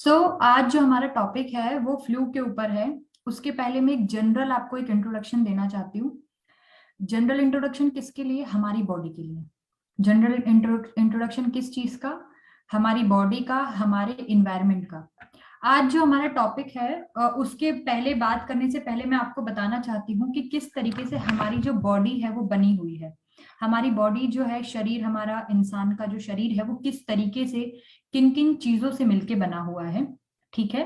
आज जो हमारा टॉपिक है वो फ्लू के ऊपर है। उसके पहले मैं एक जनरल आपको एक इंट्रोडक्शन देना चाहती हूँ। जनरल इंट्रोडक्शन किसके लिए? हमारी बॉडी के लिए। जनरल इंट्रोडक्शन किस चीज का? हमारी बॉडी का, हमारे इन्वायरमेंट का। आज जो हमारा टॉपिक है उसके पहले बात करने से पहले मैं आपको बताना चाहती हूँ कि किस तरीके से हमारी जो बॉडी है वो बनी हुई है। हमारी बॉडी जो है, शरीर, हमारा इंसान का जो शरीर है वो किस तरीके से, किन किन चीजों से मिलके बना हुआ है। ठीक है।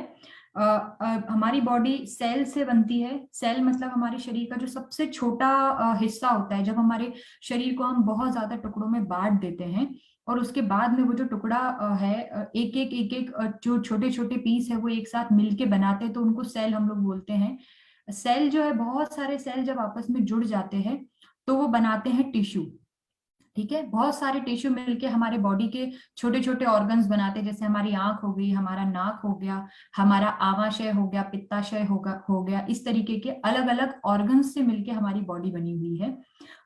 हमारी बॉडी सेल से बनती है। सेल मतलब हमारे शरीर का जो सबसे छोटा हिस्सा होता है। जब हमारे शरीर को हम बहुत ज्यादा टुकड़ों में बांट देते हैं और उसके बाद में वो जो टुकड़ा है, एक एक जो छोटे छोटे पीस है वो एक साथ मिलके बनाते हैं, तो उनको सेल हम लोग बोलते हैं। सेल जो है, बहुत सारे सेल जब आपस में जुड़ जाते हैं तो वो बनाते हैं टिश्यू। ठीक है। बहुत सारे टिश्यू मिलके हमारे बॉडी के छोटे छोटे ऑर्गन्स बनाते हैं, जैसे हमारी आंख हो गई, हमारा नाक हो गया, हमारा आमाशय हो गया, पित्ताशय हो गया। इस तरीके के अलग अलग ऑर्गन्स से मिलके हमारी बॉडी बनी हुई है।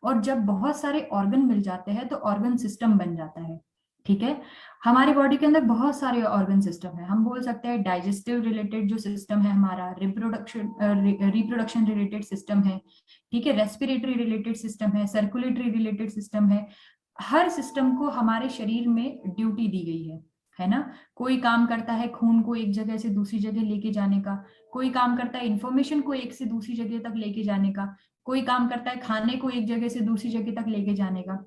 और जब बहुत सारे ऑर्गन मिल जाते हैं तो ऑर्गन सिस्टम बन जाता है। ठीक है। हमारी बॉडी के अंदर बहुत सारे ऑर्गन सिस्टम है। हम बोल सकते हैं डाइजेस्टिव रिलेटेड जो सिस्टम है हमारा, रिप्रोडक्शन रिलेटेड सिस्टम है। ठीक है। रेस्पिरेटरी रिलेटेड सिस्टम है, सर्कुलेटरी रिलेटेड सिस्टम है। हर सिस्टम को हमारे शरीर में ड्यूटी दी गई है ना। कोई काम करता है खून को एक जगह से दूसरी जगह लेके जाने का, कोई काम करता है इंफॉर्मेशन को एक से दूसरी जगह तक लेके जाने का, कोई काम करता है खाने को एक जगह से दूसरी जगह तक लेके जाने का।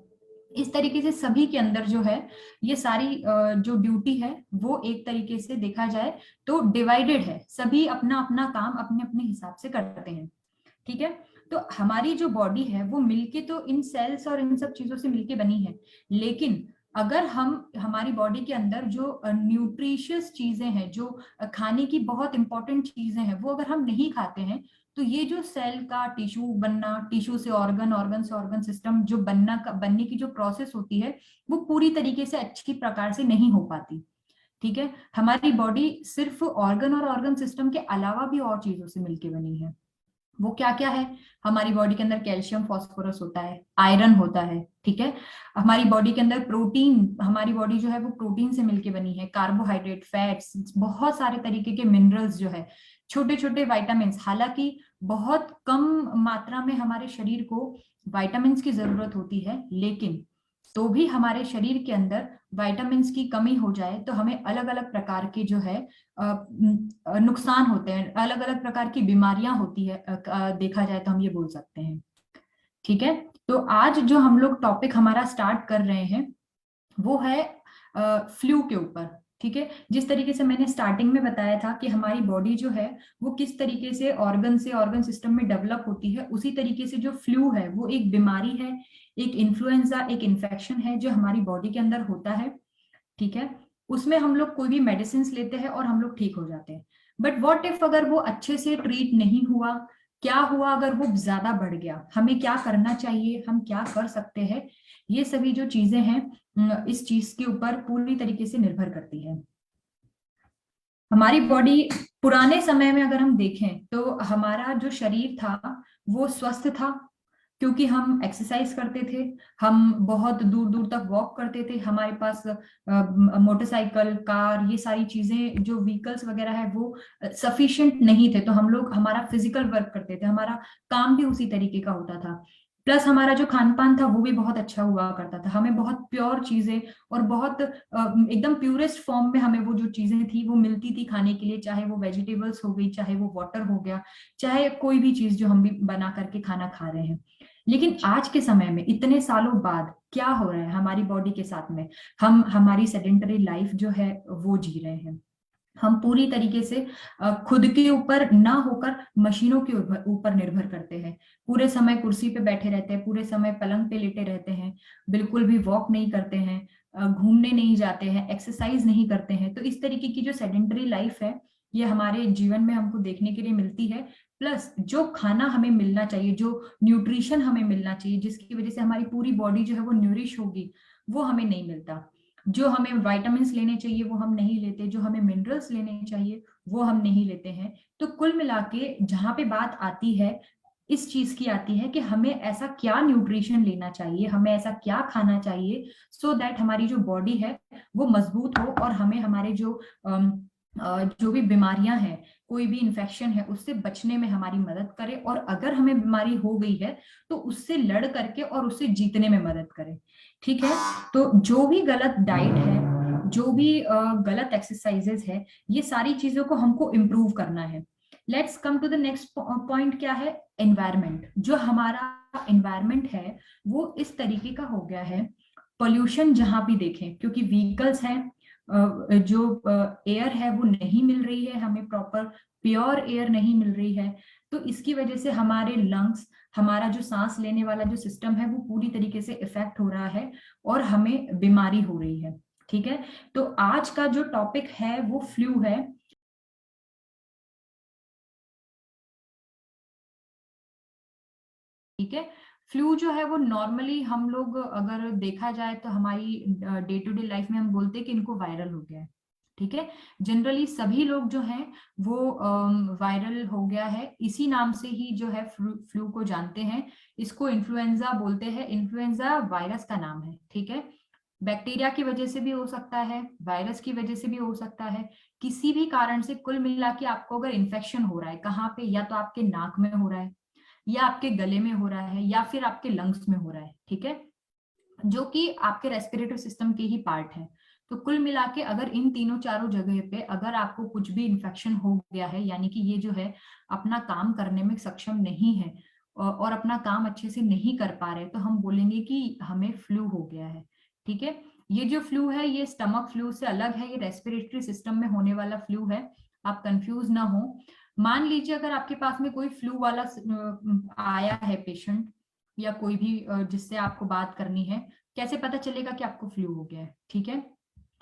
इस तरीके से सभी के अंदर जो है, ये सारी जो ड्यूटी है वो एक तरीके से देखा जाए तो डिवाइडेड है। सभी अपना अपना काम अपने अपने हिसाब से करते हैं। ठीक है। तो हमारी जो बॉडी है वो मिलके तो इन सेल्स और इन सब चीजों से मिलके बनी है। लेकिन अगर हम, हमारी बॉडी के अंदर जो न्यूट्रिशियस चीजें हैं, जो खाने की बहुत इंपॉर्टेंट चीजें हैं, वो अगर हम नहीं खाते हैं तो ये जो सेल का टिश्यू बनना, टिश्यू से ऑर्गन, ऑर्गन से ऑर्गन सिस्टम जो बनने की जो प्रोसेस होती है वो पूरी तरीके से अच्छी प्रकार से नहीं हो पाती। ठीक है। हमारी बॉडी सिर्फ ऑर्गन और ऑर्गन सिस्टम के अलावा भी और चीजों से मिलके बनी है। वो क्या क्या है? हमारी बॉडी के अंदर कैल्शियम, फास्फोरस होता है, आयरन होता है। ठीक है। हमारी बॉडी के अंदर प्रोटीन, हमारी बॉडी जो है वो प्रोटीन से मिलके बनी है, कार्बोहाइड्रेट, फैट्स, बहुत सारे तरीके के मिनरल्स जो है, छोटे छोटे विटामिन। हालांकि बहुत कम मात्रा में हमारे शरीर को विटामिन की जरूरत होती है, लेकिन तो भी हमारे शरीर के अंदर विटामिन की कमी हो जाए तो हमें अलग अलग प्रकार के जो है नुकसान होते हैं, अलग अलग प्रकार की बीमारियां होती है। देखा जाए तो हम ये बोल सकते हैं। ठीक है। तो आज जो हम लोग टॉपिक हमारा स्टार्ट कर रहे हैं वो है फ्लू के ऊपर। ठीक है। जिस तरीके से मैंने स्टार्टिंग में बताया था कि हमारी बॉडी जो है वो किस तरीके से ऑर्गन सिस्टम में डेवलप होती है, उसी तरीके से जो फ्लू है वो एक बीमारी है, एक इन्फ्लुएंजा, एक इन्फेक्शन है जो हमारी बॉडी के अंदर होता है। ठीक है। उसमें हम लोग कोई भी मेडिसिन लेते हैं और हम लोग ठीक हो जाते हैं। बट व्हाट इफ अगर वो अच्छे से ट्रीट नहीं हुआ? क्या हुआ अगर वो ज्यादा बढ़ गया? हमें क्या करना चाहिए, हम क्या कर सकते हैं? ये सभी जो चीजें हैं इस चीज के ऊपर पूरी तरीके से निर्भर करती है। हमारी बॉडी, पुराने समय में अगर हम देखें तो हमारा जो शरीर था वो स्वस्थ था, क्योंकि हम एक्सरसाइज करते थे, हम बहुत दूर दूर तक वॉक करते थे, हमारे पास मोटरसाइकिल, कार, ये सारी चीजें जो व्हीकल्स वगैरह है वो सफिशिएंट नहीं थे। तो हम लोग हमारा फिजिकल वर्क करते थे, हमारा काम भी उसी तरीके का होता था। प्लस हमारा जो खान पान था वो भी बहुत अच्छा हुआ करता था, हमें बहुत प्योर चीजें और बहुत एकदम प्यूरेस्ट फॉर्म में हमें वो जो चीजें थी वो मिलती थी खाने के लिए, चाहे वो वेजिटेबल्स हो गई, चाहे वो वाटर हो गया, चाहे कोई भी चीज जो हम भी बना करके खाना खा रहे हैं। लेकिन आज के समय में इतने सालों बाद क्या हो रहा है हमारी बॉडी के साथ में? हम हमारी सेडेंटरी लाइफ जो है वो जी रहे हैं। हम पूरी तरीके से खुद के ऊपर ना होकर मशीनों के ऊपर निर्भर करते हैं। पूरे समय कुर्सी पे बैठे रहते हैं, पूरे समय पलंग पे लेटे रहते हैं, बिल्कुल भी वॉक नहीं करते हैं, घूमने नहीं जाते हैं, एक्सरसाइज नहीं करते हैं। तो इस तरीके की जो सेडेंटरी लाइफ है ये हमारे जीवन में हमको देखने के लिए मिलती है। प्लस जो खाना हमें मिलना चाहिए, जो न्यूट्रिशन हमें मिलना चाहिए, जिसकी वजह से हमारी पूरी बॉडी जो है वो न्यूरिश होगी, वो हमें नहीं मिलता। जो हमें विटामिन्स लेने चाहिए वो हम नहीं लेते, जो हमें मिनरल्स लेने चाहिए वो हम नहीं लेते हैं। तो कुल मिला के जहां पे बात आती है, इस चीज की आती है कि हमें ऐसा क्या न्यूट्रिशन लेना चाहिए, हमें ऐसा क्या खाना चाहिए सो दैट हमारी जो बॉडी है वो मजबूत हो और हमें हमारे जो जो भी बीमारियां हैं, कोई भी इन्फेक्शन है, उससे बचने में हमारी मदद करे, और अगर हमें बीमारी हो गई है तो उससे लड़ करके और उससे जीतने में मदद करे। ठीक है, तो जो भी गलत डाइट है, जो भी गलत एक्सरसाइजेस है, ये सारी चीजों को हमको इम्प्रूव करना है। Let's come to the next point, क्या है? एनवायरमेंट। जो हमारा एनवायरमेंट है वो इस तरीके का हो गया है, पोल्यूशन जहां भी देखें, क्योंकि व्हीकल्स हैं, जो एयर है वो नहीं मिल रही है हमें, प्रॉपर प्योर एयर नहीं मिल रही है, तो इसकी वजह से हमारे लंग्स, हमारा जो सांस लेने वाला जो सिस्टम है वो पूरी तरीके से इफेक्ट हो रहा है और हमें बीमारी हो रही है। ठीक है, तो आज का जो टॉपिक है वो फ्लू है। ठीक है, फ्लू जो है वो नॉर्मली हम लोग अगर देखा जाए तो हमारी डे टू डे लाइफ में हम बोलते हैं कि इनको वायरल हो गया है। ठीक है, जनरली सभी लोग जो हैं वो वायरल हो गया है इसी नाम से ही जो है फ्लू को जानते हैं। इसको इन्फ्लुएंजा बोलते हैं, इन्फ्लुएंजा वायरस का नाम है। ठीक है, बैक्टीरिया की वजह से भी हो सकता है, वायरस की वजह से भी हो सकता है, किसी भी कारण से कुल मिला के आपको अगर इन्फेक्शन हो रहा है कहाँ पे, या तो आपके नाक में हो रहा है, या आपके गले में हो रहा है, या फिर आपके लंग्स में हो रहा है। ठीक है, जो कि आपके रेस्पिरेटरी सिस्टम के ही पार्ट है। तो कुल मिला के अगर इन तीनों चारों जगह पे अगर आपको कुछ भी इन्फेक्शन हो गया है, यानी कि ये जो है अपना काम करने में सक्षम नहीं है और अपना काम अच्छे से नहीं कर पा रहे, तो हम बोलेंगे कि हमें फ्लू हो गया है। ठीक है, ये जो फ्लू है ये स्टमक फ्लू से अलग है, ये रेस्पिरेटरी सिस्टम में होने वाला फ्लू है, आप कंफ्यूज ना हो। मान लीजिए अगर आपके पास में कोई फ्लू वाला आया है पेशेंट, या कोई भी जिससे आपको बात करनी है, कैसे पता चलेगा कि आपको फ्लू हो गया है? ठीक है,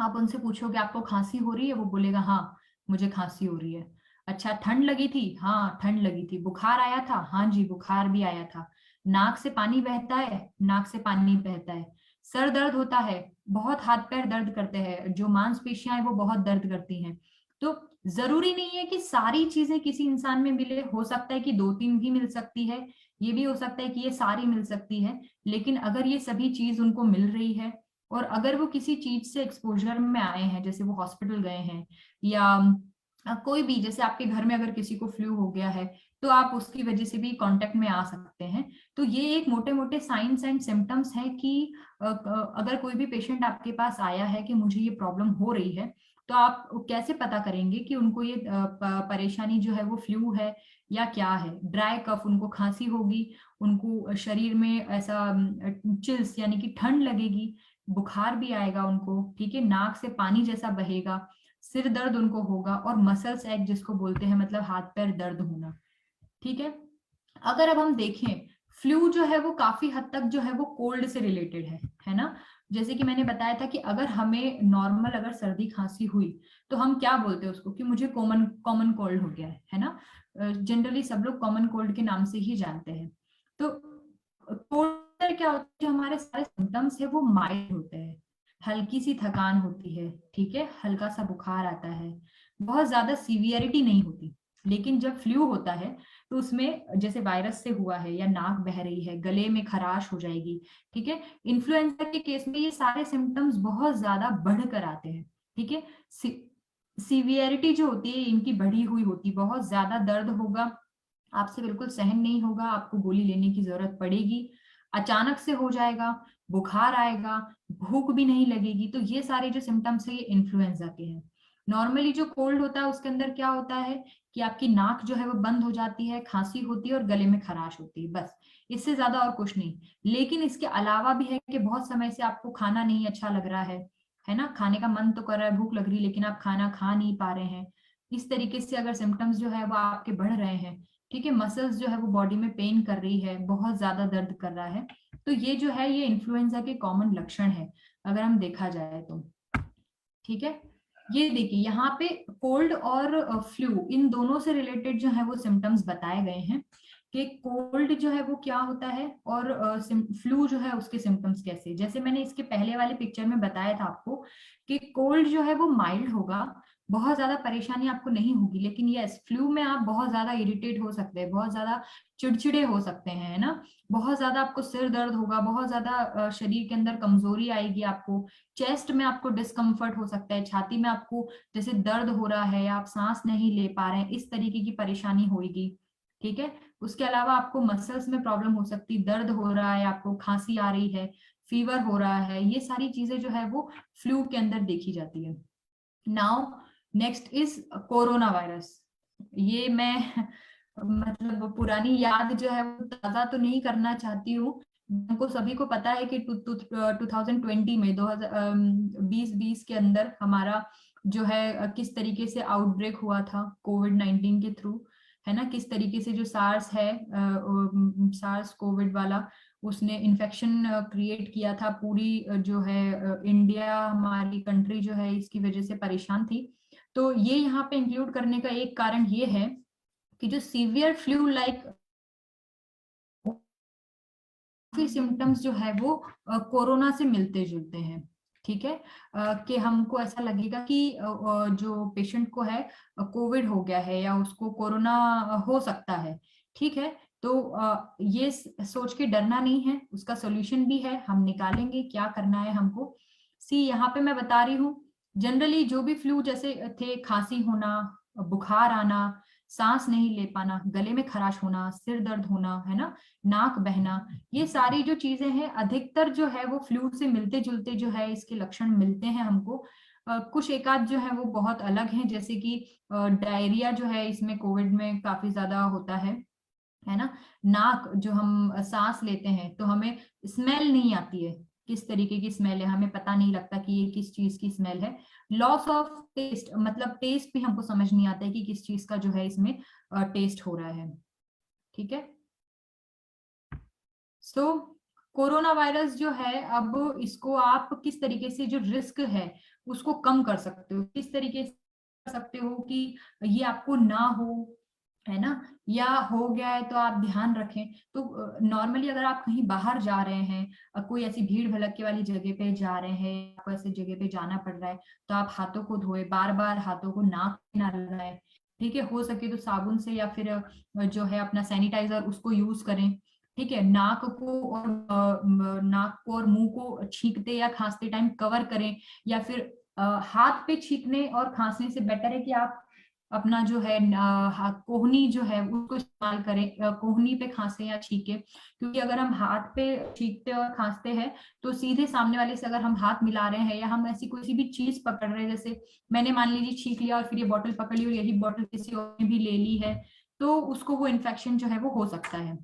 आप उनसे पूछोगे आपको खांसी हो रही है, वो बोलेगा हाँ मुझे खांसी हो रही है। अच्छा, ठंड लगी थी? हाँ ठंड लगी थी। बुखार आया था? हाँ जी बुखार भी आया था। नाक से पानी बहता है? नाक से पानी बहता है। सर दर्द होता है? बहुत हाथ पैर दर्द करते हैं, जो मांसपेशियां हैं वो बहुत दर्द करती हैं। तो जरूरी नहीं है कि सारी चीजें किसी इंसान में मिले, हो सकता है कि दो तीन भी मिल सकती है, ये भी हो सकता है कि ये सारी मिल सकती है। लेकिन अगर ये सभी चीज उनको मिल रही है, और अगर वो किसी चीज से एक्सपोजर में आए हैं, जैसे वो हॉस्पिटल गए हैं, या कोई भी, जैसे आपके घर में अगर किसी को फ्लू हो गया है तो आप उसकी वजह से भी कांटेक्ट में आ सकते हैं। तो ये एक मोटे मोटे साइंस एंड सिम्टम्स है कि अगर कोई भी पेशेंट आपके पास आया है कि मुझे ये प्रॉब्लम हो रही है, तो आप कैसे पता करेंगे कि उनको ये परेशानी जो है वो फ्लू है या क्या है? ड्राई कफ, उनको खांसी होगी, उनको शरीर में ऐसा चिल्स यानी कि ठंड लगेगी, बुखार भी आएगा उनको। ठीक है, नाक से पानी जैसा बहेगा, सिर दर्द उनको होगा, और मसल्स एक जिसको बोलते हैं, मतलब हाथ पैर दर्द होना। ठीक है, अगर अब हम देखें, फ्लू जो है वो काफी हद तक जो है वो कोल्ड से रिलेटेड है ना? जैसे कि मैंने बताया था कि अगर हमें नॉर्मल अगर सर्दी खांसी हुई तो हम क्या बोलते हैं उसको, कि मुझे कॉमन कॉमन कोल्ड हो गया है ना? जनरली सब लोग कॉमन कोल्ड के नाम से ही जानते हैं। तो कोल्ड क्या होता है, जो हमारे सारे सिम्टम्स है वो माइल्ड होते हैं, हल्की सी थकान होती है, ठीक है, हल्का सा बुखार आता है, बहुत ज्यादा सीवियरिटी नहीं होती। लेकिन जब फ्लू होता है तो उसमें जैसे वायरस से हुआ है, या नाक बह रही है, गले में खराश हो जाएगी। ठीक है, इन्फ्लुएंजा के केस में ये सारे सिम्टम्स बहुत ज्यादा बढ़कर आते हैं। ठीक है, सीवियरिटी जो होती है इनकी बढ़ी हुई होती, बहुत ज्यादा दर्द होगा, आपसे बिल्कुल सहन नहीं होगा, आपको गोली लेने की जरूरत पड़ेगी, अचानक से हो जाएगा, बुखार आएगा, भूख भी नहीं लगेगी। तो ये सारे जो सिम्टम्स है ये इन्फ्लुएंजा के हैं। नॉर्मली जो कोल्ड होता है उसके अंदर क्या होता है कि आपकी नाक जो है वो बंद हो जाती है, खांसी होती है और गले में खराश होती है, बस, इससे ज्यादा और कुछ नहीं। लेकिन इसके अलावा भी है कि बहुत समय से आपको खाना नहीं अच्छा लग रहा है ना, खाने का मन तो कर रहा है, भूख लग रही है, लेकिन आप खाना खा नहीं पा रहे हैं। इस तरीके से अगर सिम्टम्स जो है वो आपके बढ़ रहे हैं, ठीक है, मसल्स जो है वो बॉडी में पेन कर रही है, बहुत ज्यादा दर्द कर रहा है, तो ये जो है ये इन्फ्लुएंजा के कॉमन लक्षण है अगर हम देखा जाए तो। ठीक है, ये देखिए यहाँ पे कोल्ड और फ्लू इन दोनों से रिलेटेड जो है वो सिम्टम्स बताए गए हैं, कि कोल्ड जो है वो क्या होता है और फ्लू जो है उसके सिम्टम्स कैसे। जैसे मैंने इसके पहले वाले पिक्चर में बताया था आपको कि कोल्ड जो है वो माइल्ड होगा, बहुत ज्यादा परेशानी आपको नहीं होगी, लेकिन यस फ्लू में आप बहुत ज्यादा इरिटेट हो सकते हैं, बहुत ज्यादा चिड़चिड़े हो सकते हैं, है ना। बहुत ज्यादा आपको सिर दर्द होगा, बहुत ज्यादा शरीर के अंदर कमजोरी आएगी आपको, चेस्ट में आपको डिस्कम्फर्ट हो सकता है, छाती में आपको जैसे दर्द हो रहा है या आप सांस नहीं ले पा रहे हैं, इस तरीके की परेशानी होगी। ठीक है। उसके अलावा आपको मसल्स में प्रॉब्लम हो सकती, दर्द हो रहा है, आपको खांसी आ रही है, फीवर हो रहा है, ये सारी चीजें जो है वो फ्लू के अंदर देखी जाती है। Now next is corona virus. ये मैं मतलब पुरानी याद जो है वो ताजा तो नहीं करना चाहती हूँ। हमको सभी को पता है कि 2020 में 2020 के अंदर हमारा जो है किस तरीके से आउटब्रेक हुआ था कोविड-19 के थ्रू, है ना। किस तरीके से जो सार्स है, सार्स कोविड वाला, उसने इन्फेक्शन क्रिएट किया था पूरी जो है इंडिया हमारी कंट्री जो है इसकी वजह से परेशान थी। तो ये यहाँ पे इंक्लूड करने का एक कारण ये है कि जो सीवियर फ्लू लाइक सिम्टम्स जो है वो कोरोना से मिलते जुलते हैं। ठीक है। कि हमको ऐसा लगेगा कि जो पेशेंट को है कोविड हो गया है या उसको कोरोना हो सकता है। ठीक है। तो ये सोच के डरना नहीं है, उसका सोल्यूशन भी है, हम निकालेंगे क्या करना है हमको। यहाँ पे मैं बता रही हूँ, जनरली जो भी फ्लू जैसे थे, खांसी होना, बुखार आना, सांस नहीं ले पाना, गले में खराश होना, सिर दर्द होना, है ना, नाक बहना, ये सारी जो चीजें हैं अधिकतर जो है वो फ्लू से मिलते जुलते जो है इसके लक्षण मिलते हैं हमको। कुछ एक आध जो है वो बहुत अलग हैं, जैसे कि डायरिया जो है इसमें कोविड में काफी ज्यादा होता है ना। नाक जो हम सांस लेते हैं तो हमें स्मेल नहीं आती है, किस तरीके की स्मेल है हमें पता नहीं लगता कि ये किस चीज की स्मेल है। लॉस ऑफ टेस्ट, मतलब टेस्ट भी हमको समझ नहीं आता है कि किस चीज का जो है इसमें टेस्ट हो रहा है। ठीक है। सो कोरोना वायरस जो है, अब इसको आप किस तरीके से जो रिस्क है उसको कम कर सकते हो, किस तरीके से कर सकते हो कि ये आपको ना हो, है ना, या हो गया है तो आप ध्यान रखें। तो नॉर्मली अगर आप कहीं बाहर जा रहे हैं, कोई ऐसी भीड़ भड़के वाली जगह पे जा रहे हैं, आपको ऐसी जगह पे जाना पड़ रहा है, तो आप हाथों को धोए, बार बार हाथों को नाक पे ना लगाएं। ठीक है। हो सके तो साबुन से या फिर जो है अपना सैनिटाइजर उसको यूज करें। ठीक है। नाक को और मुंह को छींकते या खांसते टाइम कवर करें, या फिर हाथ पे छींकने और खांसने से बेटर है कि आप अपना जो है कोहनी जो है उसको इस्तेमाल करें, कोहनी पे खांसे या छींके। क्योंकि अगर हम हाथ पे छींकते और खांसते हैं तो सीधे सामने वाले से अगर हम हाथ मिला रहे हैं या हम ऐसी कोई भी चीज पकड़ रहे हैं, जैसे मैंने मान लीजिए छींक लिया और फिर ये बॉटल पकड़ ली और यही बॉटल किसी और ने भी ले ली है, तो उसको वो इन्फेक्शन जो है वो हो सकता है।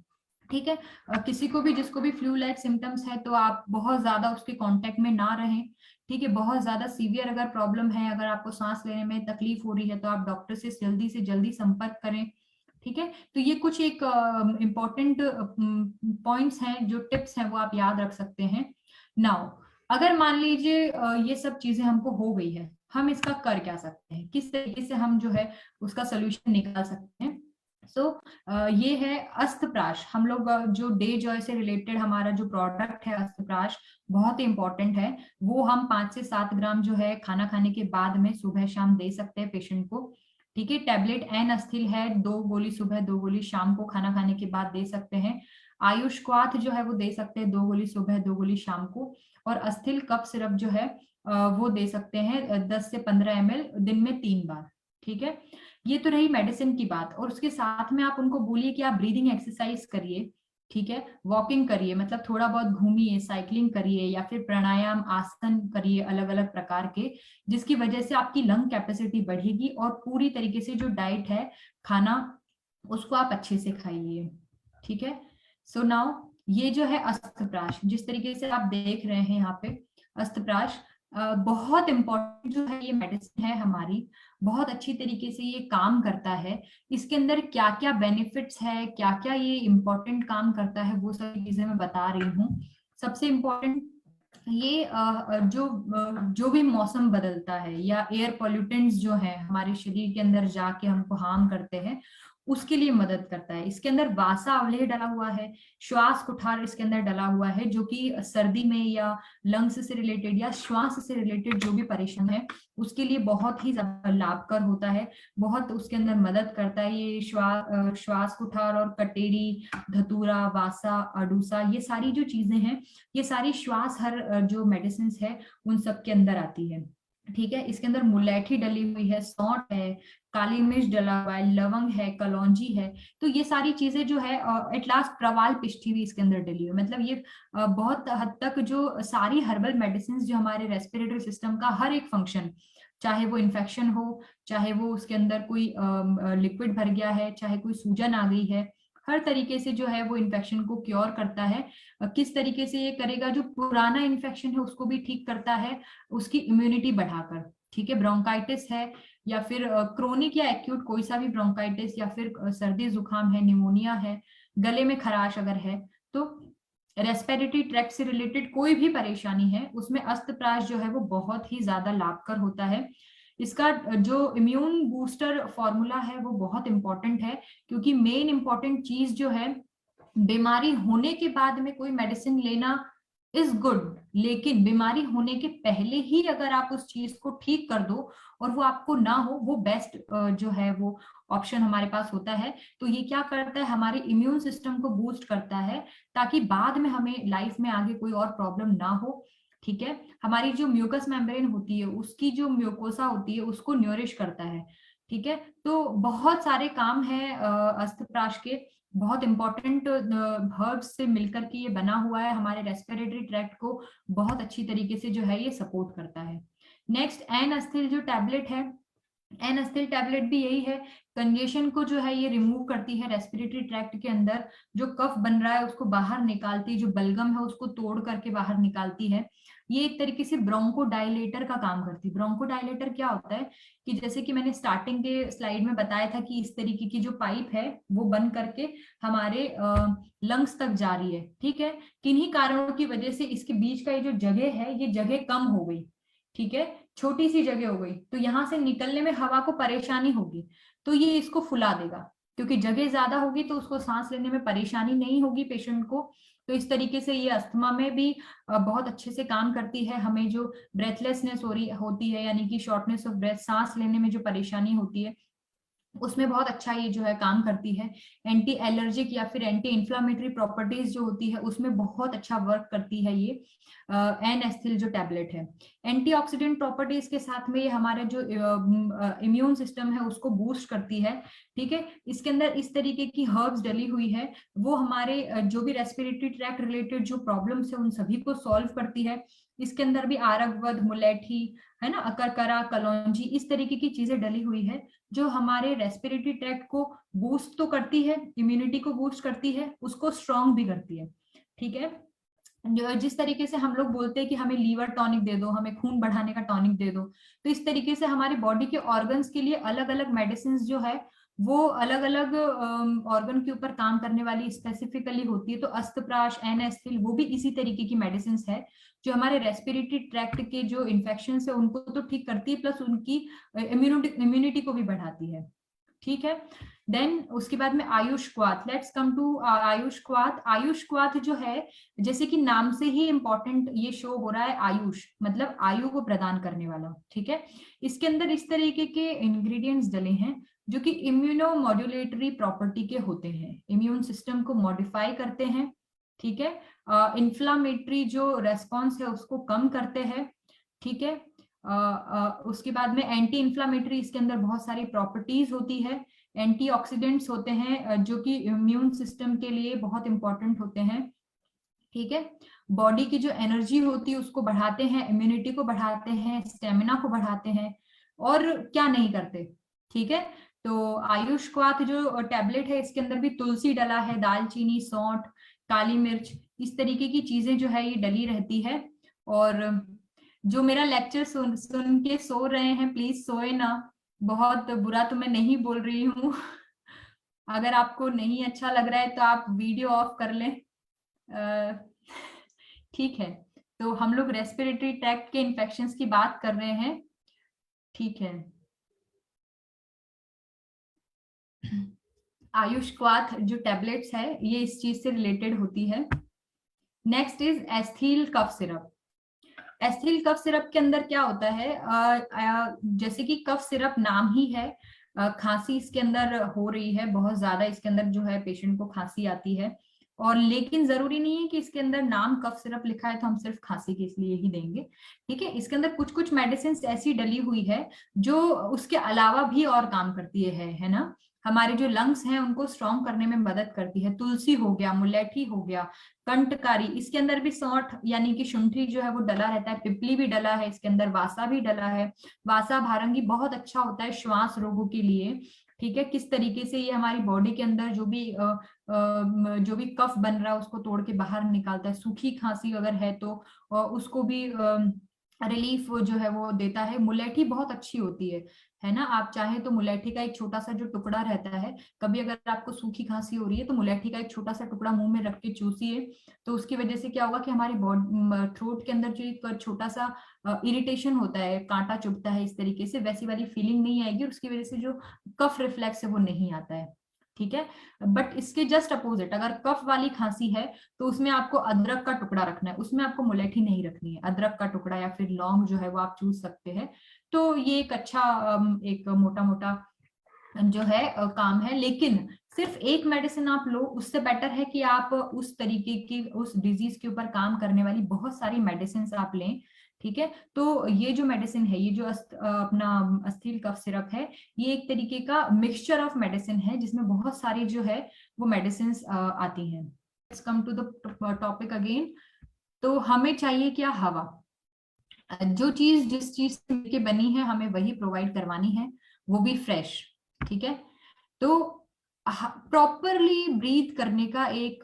ठीक है। किसी को भी जिसको भी फ्लू लाइक सिम्टम्स है तो आप बहुत ज्यादा उसके कांटेक्ट में ना रहें। ठीक है। बहुत ज्यादा सीवियर अगर प्रॉब्लम है, अगर आपको सांस लेने में तकलीफ हो रही है तो आप डॉक्टर से जल्दी संपर्क करें। ठीक है। तो ये कुछ एक इम्पोर्टेंट पॉइंट्स हैं, जो टिप्स हैं वो आप याद रख सकते हैं। नाउ अगर मान लीजिए ये सब चीजें हमको हो गई है, हम इसका कर क्या सकते हैं, किस तरीके से हम जो है उसका सोल्यूशन निकाल सकते हैं। ये है अस्तप्राश। हम लोग जो डे जॉय से रिलेटेड हमारा जो प्रोडक्ट है अस्तप्राश, बहुत ही इंपॉर्टेंट है। वो हम 5 से 7 ग्राम जो है खाना खाने के बाद में सुबह शाम दे सकते हैं पेशेंट को। ठीक है। टेबलेट एन अस्थिल है, 2 गोली सुबह 2 गोली शाम को खाना खाने के बाद दे सकते हैं। आयुष क्वाथ जो है वो दे सकते हैं 2 गोली सुबह 2 गोली शाम को। और अस्थिल कफ सिरप जो है वो दे सकते हैं 10 से 15 ml दिन में 3 बार। ठीक है। ये तो रही मेडिसिन की बात, और उसके साथ में आप उनको बोलिए कि आप ब्रीदिंग एक्सरसाइज करिए। ठीक है। वॉकिंग करिए, मतलब थोड़ा बहुत घूमिए, साइकिलिंग करिए, या फिर प्राणायाम आसन करिए अलग अलग प्रकार के, जिसकी वजह से आपकी लंग कैपेसिटी बढ़ेगी। और पूरी तरीके से जो डाइट है खाना उसको आप अच्छे से खाइए। ठीक है। सो नाउ ये जो है अस्तप्राश, जिस तरीके से आप देख रहे हैं यहाँ पे अस्तप्राश बहुत इंपॉर्टेंट जो है ये मेडिसिन है हमारी, बहुत अच्छी तरीके से ये काम करता है। इसके अंदर क्या क्या बेनिफिट्स है, क्या क्या ये इंपॉर्टेंट काम करता है, वो सारी चीजें मैं बता रही हूँ। सबसे इम्पोर्टेंट ये जो भी मौसम बदलता है या एयर पॉल्यूटेंट्स जो है हमारे शरीर के अंदर जाके हमको हार्म करते हैं, उसके लिए मदद करता है। इसके अंदर वासा अवलेह डला हुआ है, श्वास कुठार इसके अंदर डला हुआ है, जो कि सर्दी में या लंग्स से रिलेटेड या श्वास से रिलेटेड जो भी परेशान है उसके लिए बहुत ही ज्यादा लाभकर होता है, बहुत उसके अंदर मदद करता है। ये श्वास कुठार और कटेरी, धतूरा, वासा, अडूसा, ये सारी जो चीजें हैं, ये सारी श्वास हर जो मेडिसिन है उन सब के अंदर आती है। ठीक है, इसके अंदर मुलैठी डली हुई है, सौंठ है, काली मिर्च डला हुआ है, लवंग है, कलौंजी है। तो ये सारी चीजें जो है एट लास्ट प्रवाल पिष्ठी भी इसके अंदर डली हुई है। मतलब ये बहुत हद तक जो सारी हर्बल मेडिसिन जो हमारे रेस्पिरेटरी सिस्टम का हर एक फंक्शन, चाहे वो इन्फेक्शन हो, चाहे वो उसके अंदर कोई लिक्विड भर गया है, चाहे कोई सूजन आ गई है, हर तरीके से जो है वो इन्फेक्शन को क्योर करता है। किस तरीके से ये करेगा, जो पुराना इन्फेक्शन है उसको भी ठीक करता है, उसकी इम्यूनिटी बढ़ाकर। ठीक है, ब्रोंकाइटिस है या फिर क्रोनिक या एक्यूट कोई सा भी ब्रोंकाइटिस, या फिर सर्दी जुकाम है, निमोनिया है, गले में खराश अगर है, तो रेस्पिरेटरी ट्रैक्ट से रिलेटेड कोई भी परेशानी है उसमें अस्तप्राश जो है वो बहुत ही ज्यादा लाभकर होता है। इसका जो इम्यून बूस्टर फॉर्मूला है वो बहुत इंपॉर्टेंट है, क्योंकि मेन इंपॉर्टेंट चीज जो है, बीमारी होने के बाद में कोई मेडिसिन लेना इज गुड, लेकिन बीमारी होने के पहले ही अगर आप उस चीज को ठीक कर दो और वो आपको ना हो, वो बेस्ट जो है वो ऑप्शन हमारे पास होता है। तो ये क्या करता है, हमारे इम्यून सिस्टम को बूस्ट करता है, ताकि बाद में हमें लाइफ में आगे कोई और प्रॉब्लम ना हो। ठीक है, हमारी जो म्यूकस मेम्ब्रेन होती है, उसकी जो म्यूकोसा होती है उसको न्यूरिश करता है। ठीक है, तो बहुत सारे काम है अस्तप्राश के, बहुत इंपॉर्टेंट हर्ब्स से मिलकर के ये बना हुआ है, हमारे रेस्पिरेटरी ट्रैक्ट को बहुत अच्छी तरीके से जो है ये सपोर्ट करता है। नेक्स्ट एन अस्थिल जो टैबलेट है, एन अस्थिल टैबलेट भी यही है, कंजेशन को जो है ये रिमूव करती है, रेस्पिरेटरी ट्रैक्ट के अंदर जो कफ बन रहा है उसको बाहर निकालती है, जो बलगम है उसको तोड़ करके बाहर निकालती है। ये एक तरीके से ब्रोंको डायलेटर का काम करती है। ब्रोंको डायलेटर क्या होता है कि जैसे कि मैंने स्टार्टिंग के स्लाइड में बताया था कि इस तरीके की जो पाइप है वो बन करके हमारे लंग्स तक जा रही है। ठीक है, किन्हीं कारणों की वजह से इसके बीच का ये जो जगह है, ये जगह कम हो गई। ठीक है, छोटी सी जगह हो गई, तो यहां से निकलने में हवा को परेशानी होगी, तो ये इसको फुला देगा, क्योंकि जगह ज्यादा होगी तो उसको सांस लेने में परेशानी नहीं होगी पेशेंट को। तो इस तरीके से ये अस्थमा में भी बहुत अच्छे से काम करती है। हमें जो ब्रेथलेसनेस होती है, यानी कि शॉर्टनेस ऑफ ब्रेथ, सांस लेने में जो परेशानी होती है, उसमें बहुत अच्छा ये जो है काम करती है। एंटी एलर्जिक या फिर एंटी इन्फ्लामेटरी प्रॉपर्टीज जो होती है उसमें बहुत अच्छा वर्क करती है ये एन एस्थिल जो टैबलेट है। एंटीऑक्सीडेंट प्रॉपर्टीज के साथ में ये हमारे जो इम्यून सिस्टम है उसको बूस्ट करती है। ठीक है, इसके अंदर इस तरीके की हर्ब्स डली हुई है, वो हमारे जो भी रेस्पिरेटरी ट्रैक्ट रिलेटेड जो प्रॉब्लम्स है उन सभी को सॉल्व करती है। इसके अंदर भी आरगवद, मुलैठी है ना, अकरकरा, कलौंजी, इस तरीके की चीजें डली हुई है, जो हमारे रेस्पिरेटरी ट्रैक्ट को बूस्ट तो करती है, इम्यूनिटी को बूस्ट करती है, उसको स्ट्रांग भी करती है। ठीक है, जो जिस तरीके से हम लोग बोलते हैं कि हमें लीवर टॉनिक दे दो, हमें खून बढ़ाने का टॉनिक दे दो, तो इस तरीके से हमारी बॉडी के ऑर्गन्स के लिए अलग अलग मेडिसिन जो है वो अलग अलग ऑर्गन के ऊपर काम करने वाली स्पेसिफिकली होती है। तो अस्तप्राश, एन एस्थिल, वो भी इसी तरीके की मेडिसिन है, जो हमारे रेस्पिरेटरी ट्रैक्ट के जो इन्फेक्शन है उनको तो ठीक करती है, प्लस उनकी इम्यूनिटी को भी बढ़ाती है। ठीक है, देन उसके बाद में आयुष क्वाथ, लेट्स कम टू आयुष क्वाथ। आयुष क्वाथ जो है, जैसे कि नाम से ही इंपॉर्टेंट ये शो हो रहा है, आयुष मतलब आयु को प्रदान करने वाला। ठीक है, इसके अंदर इस तरीके के इंग्रेडिएंट्स डले हैं जो कि इम्यूनो मॉड्यूलेटरी प्रॉपर्टी के होते हैं, इम्यून सिस्टम को मॉडिफाई करते हैं। ठीक है, इन्फ्लामेटरी जो रेस्पॉन्स है उसको कम करते हैं। ठीक है, उसके बाद में एंटी इन्फ्लामेटरी, इसके अंदर बहुत सारी प्रॉपर्टीज होती है। एंटीऑक्सीडेंट्स होते हैं जो कि इम्यून सिस्टम के लिए बहुत इंपॉर्टेंट होते हैं। ठीक है, बॉडी की जो एनर्जी होती है उसको बढ़ाते हैं, इम्यूनिटी को बढ़ाते हैं, स्टेमिना को बढ़ाते हैं, और क्या नहीं करते। ठीक है, तो आयुष क्वाथ जो टैबलेट है, इसके अंदर भी तुलसी डला है, दालचीनी, सौंठ, काली मिर्च, इस तरीके की चीजें जो है ये डली रहती है। और जो मेरा लेक्चर सुन सुन के सो रहे हैं, प्लीज सोए ना, बहुत बुरा तो मैं नहीं बोल रही हूँ। अगर आपको नहीं अच्छा लग रहा है तो आप वीडियो ऑफ कर लें। ठीक है, तो हम लोग रेस्पिरेटरी ट्रैक्ट के इन्फेक्शंस की बात कर रहे हैं। ठीक है, आयुष्क्वाथ जो टैबलेट्स है ये इस चीज से रिलेटेड होती है। नेक्स्ट इज एस्थील कफ सिरप। एस्थील कफ सिरप के अंदर क्या होता है, जैसे कि कफ सिरप नाम ही है, खांसी इसके अंदर हो रही है बहुत ज्यादा, इसके अंदर जो है पेशेंट को खांसी आती है, और लेकिन जरूरी नहीं है कि इसके अंदर नाम कफ सिरप लिखा है तो हम सिर्फ खांसी के इसलिए ही देंगे। ठीक है, इसके अंदर कुछ कुछ मेडिसिन ऐसी डली हुई है जो उसके अलावा भी और काम करती है ना। हमारे जो लंग्स हैं उनको स्ट्रॉन्ग करने में मदद करती है। तुलसी हो गया, मुलेठी हो गया, कंटकारी, इसके अंदर भी सौंठ यानी कि शुंठी जो है वो डला रहता है, पिपली भी डला है इसके अंदर, वासा भी डला है। वासा भारंगी बहुत अच्छा होता है श्वास रोगों के लिए। ठीक है, किस तरीके से ये हमारी बॉडी के अंदर जो भी कफ बन रहा है उसको तोड़ के बाहर निकालता है। सूखी खांसी अगर है तो उसको भी रिलीफ जो है वो देता है। मुलेठी बहुत अच्छी होती है ना। आप चाहे तो मुलेठी का एक छोटा सा जो टुकड़ा रहता है, कभी अगर आपको सूखी खांसी हो रही है तो मुलेठी का एक छोटा सा टुकड़ा मुंह में रख के चूसिए, तो उसकी वजह से क्या होगा कि हमारी बॉडी थ्रोट के अंदर जो एक छोटा सा इरिटेशन होता है, कांटा चुभता है इस तरीके से, वैसी वाली फीलिंग नहीं आएगी, और उसकी वजह से जो कफ रिफ्लेक्स है वो नहीं आता है। ठीक है, बट इसके जस्ट अपोजिट अगर कफ वाली खांसी है तो उसमें आपको अदरक का टुकड़ा रखना है, उसमें आपको मुलेठी नहीं रखनी है। अदरक का टुकड़ा या फिर लौंग जो है वो आप चूस सकते हैं। तो ये एक अच्छा एक मोटा मोटा जो है काम है। लेकिन सिर्फ एक मेडिसिन आप लो, उससे बेटर है कि आप उस तरीके की उस डिजीज के ऊपर काम करने वाली बहुत सारी मेडिसिन आप लें। ठीक है, तो ये जो मेडिसिन है, ये जो अपना अस्थील कफ सिरप है, ये एक तरीके का मिक्सचर ऑफ मेडिसिन है जिसमें बहुत सारी जो है वो मेडिसिन आती हैं। Let's come to the topic again. तो हमें चाहिए क्या? हवा। जो चीज जिस चीज से मिलके बनी है हमें वही प्रोवाइड करवानी है, वो भी फ्रेश। ठीक है, तो प्रॉपरली ब्रीथ करने का एक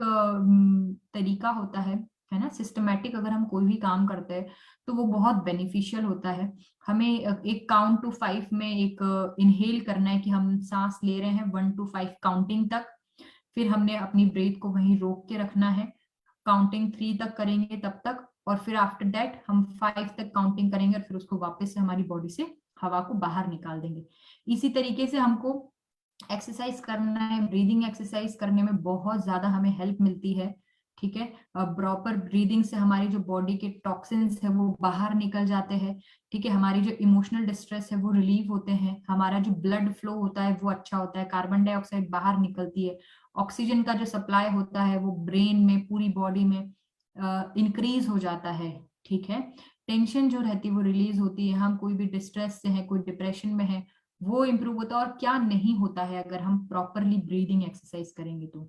तरीका होता है ना। सिस्टमेटिक अगर हम कोई भी काम करते हैं तो वो बहुत बेनिफिशियल होता है। हमें एक काउंट टू 5 में एक इनहेल करना है कि हम सांस ले रहे हैं 1 to 5 काउंटिंग तक, फिर हमने अपनी ब्रेथ को वहीं रोक के रखना है, काउंटिंग 3 तक करेंगे तब तक, और फिर आफ्टर दैट हम 5 तक काउंटिंग करेंगे और फिर उसको वापस से हमारी बॉडी से हवा को बाहर निकाल देंगे। इसी तरीके से हमको एक्सरसाइज करना है, ब्रीदिंग एक्सरसाइज करने में बहुत ज्यादा हमें हेल्प मिलती है। ठीक है, प्रॉपर ब्रीदिंग से हमारी जो बॉडी के टॉक्सिन्स है वो बाहर निकल जाते हैं। ठीक है, हमारी जो इमोशनल डिस्ट्रेस है वो रिलीव होते हैं, हमारा जो ब्लड फ्लो होता है वो अच्छा होता है, कार्बन डाइऑक्साइड बाहर निकलती है, ऑक्सीजन का जो सप्लाई होता है वो ब्रेन में पूरी बॉडी में इंक्रीज हो जाता है। ठीक है, टेंशन जो रहती है वो रिलीज होती है, हम कोई भी डिस्ट्रेस से है, कोई डिप्रेशन में है, वो इंप्रूव होता है। और क्या नहीं होता है अगर हम प्रॉपरली ब्रीदिंग एक्सरसाइज करेंगे तो।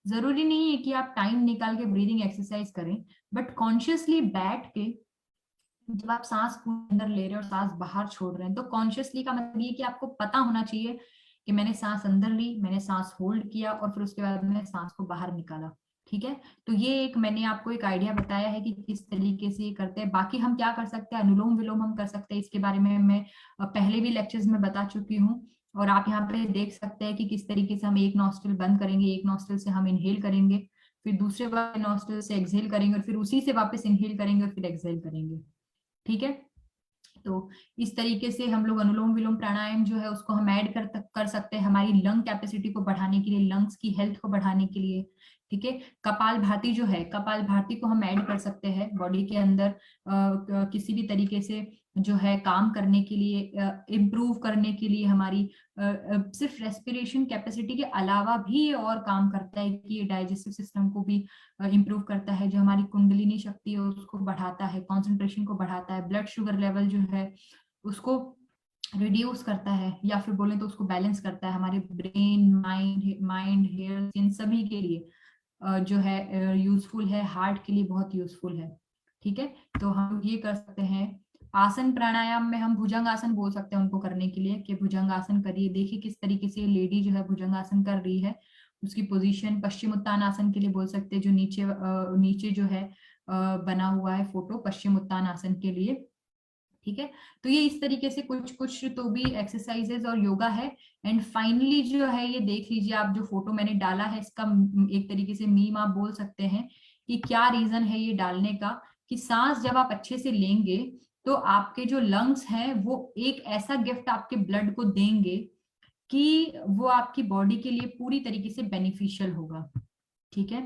जरूरी नहीं है कि आप टाइम निकाल के ब्रीदिंग एक्सरसाइज करें, बट कॉन्शियसली बैठ के जब आप सांस अंदर ले रहे हैं और सांस बाहर छोड़ रहे हैं, तो कॉन्शियसली का मतलब ये कि आपको पता होना चाहिए कि मैंने सांस अंदर ली, मैंने सांस होल्ड किया और फिर उसके बाद मैंने सांस को बाहर निकाला। ठीक है, तो ये एक मैंने आपको एक आइडिया बताया है कि किस तरीके से ये करते हैं। बाकी हम क्या कर सकते हैं, अनुलोम विलोम हम कर सकते हैं, इसके बारे में मैं पहले भी लेक्चर्स में बता चुकी हूँ। और आप यहाँ पे देख सकते हैं कि किस तरीके से हम एक नॉस्ट्रिल बंद करेंगे, एक नॉस्ट्रिल से हम इनहेल करेंगे, फिर दूसरे वाले नॉस्ट्रिल से एक्सहेल करेंगे और फिर उसी से वापस इनहेल करेंगे और फिर एक्सहेल करेंगे। ठीक है, तो इस तरीके से हम लोग अनुलोम विलोम प्राणायाम जो है उसको हम ऐड कर सकते हैं हमारी लंग कैपेसिटी को बढ़ाने के लिए, लंग्स की हेल्थ को बढ़ाने के लिए। ठीक है, कपाल भाती जो है, कपाल भाती को हम ऐड कर सकते हैं बॉडी के अंदर किसी भी तरीके से जो है काम करने के लिए, इम्प्रूव करने के लिए हमारी सिर्फ रेस्पिरेशन कैपेसिटी के अलावा भी और काम करता है कि ये डाइजेस्टिव सिस्टम को भी इम्प्रूव करता है, जो हमारी कुंडलिनी शक्ति है उसको बढ़ाता है, कंसंट्रेशन को बढ़ाता है, ब्लड शुगर लेवल जो है उसको रिड्यूस करता है, या फिर बोले तो उसको बैलेंस करता है। हमारे ब्रेन, माइंड हेयर इन सभी के लिए जो है यूजफुल है, हार्ट के लिए बहुत यूजफुल है। ठीक है, तो हम ये कर सकते हैं। आसन प्राणायाम में हम भुजंग आसन बोल सकते हैं उनको करने के लिए कि भुजंग आसन करिए। देखिए किस तरीके से लेडी जो है भुजंग आसन कर रही है, उसकी पोजीशन। पश्चिम उत्तान आसन के लिए बोल सकते हैं, जो नीचे नीचे जो है बना हुआ है फोटो, पश्चिम उत्तान आसन के लिए। ठीक है, तो ये इस तरीके से कुछ कुछ तो भी एक्सरसाइजेज और योगा है। एंड फाइनली जो है ये देख लीजिए आप, जो फोटो मैंने डाला है इसका एक तरीके से मीम आप बोल सकते हैं कि क्या रीजन है ये डालने का, कि सांस जब आप अच्छे से लेंगे तो आपके जो लंग्स हैं वो एक ऐसा गिफ्ट आपके ब्लड को देंगे कि वो आपकी बॉडी के लिए पूरी तरीके से बेनिफिशियल होगा। ठीक है,